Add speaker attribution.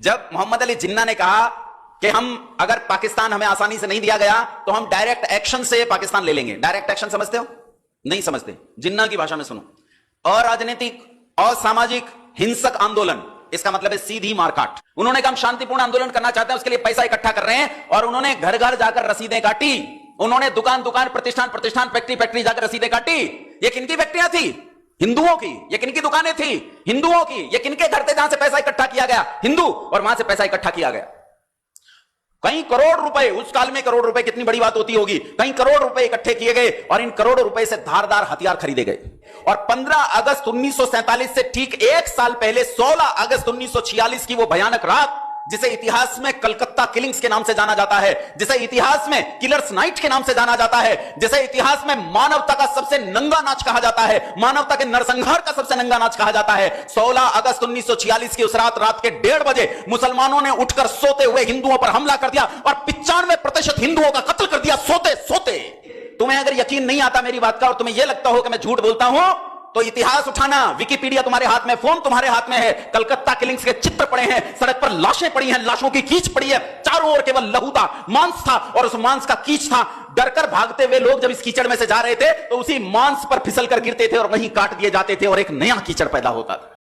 Speaker 1: जब मोहम्मद अली जिन्ना ने कहा कि हम अगर पाकिस्तान हमें आसानी से नहीं दिया गया तो हम डायरेक्ट एक्शन से पाकिस्तान ले लेंगे। डायरेक्ट एक्शन समझते हो? नहीं समझते। जिन्ना की भाषा में सुनो, अराजनीतिक, असामाजिक, हिंसक आंदोलन, इसका मतलब है सीधी मारकाट। उन्होंने कहा हम शांतिपूर्ण आंदोलन करना चाहते हैं, उसके लिए पैसा इकट्ठा कर रहे हैं, और उन्होंने घर घर जाकर रसीदें काटी। उन्होंने दुकान दुकान, प्रतिष्ठान प्रतिष्ठान, फैक्ट्री फैक्ट्री जाकर रसीदें काटी। ये किनकी फैक्ट्रियां थी? हिंदुओं की। ये किनकी दुकानें थी? हिंदुओं की। ये किनके घर थे जहां से पैसा इकट्ठा किया गया? हिंदू। और वहां से पैसा इकट्ठा किया गया कई करोड़ रुपए। उस काल में करोड़ रुपए कितनी बड़ी बात होती होगी। कई करोड़ रुपए इकट्ठे किए गए और इन करोड़ों रुपए से धारदार हथियार खरीदे गए। और 15 अगस्त 1947 से ठीक एक साल पहले 16 अगस्त 1946 की वो भयानक रात, जिसे इतिहास में कलकत्ता किलिंग्स के नाम से जाना जाता है, जिसे इतिहास में किलर्स नाइट के नाम से जाना जाता है, जिसे इतिहास में मानवता का सबसे नंगा नाच कहा जाता है, मानवता के नरसंहार का सबसे नंगा नाच कहा जाता है। 16 अगस्त 1946 की उस रात के 1:30 बजे मुसलमानों ने उठकर सोते हुए हिंदुओं पर हमला कर दिया और 95% हिंदुओं का कत्ल कर दिया सोते सोते। तुम्हें अगर यकीन नहीं आता मेरी बात का और तुम्हें यह लगता हो कि मैं झूठ बोलता हूं, तो इतिहास उठाना, विकिपीडिया तुम्हारे हाथ में, फोन तुम्हारे हाथ में है, कलकत्ता किलिंग्स के चित्र पड़े हैं, सड़क पर लाशें पड़ी हैं, लाशों की कीच पड़ी है, चारों ओर केवल लहू था, मांस था और उस मांस का कीच था। डरकर भागते हुए लोग जब इस कीचड़ में से जा रहे थे तो उसी मांस पर फिसल कर गिरते थे और वहीं काट दिए जाते थे और एक नया कीचड़ पैदा होता था।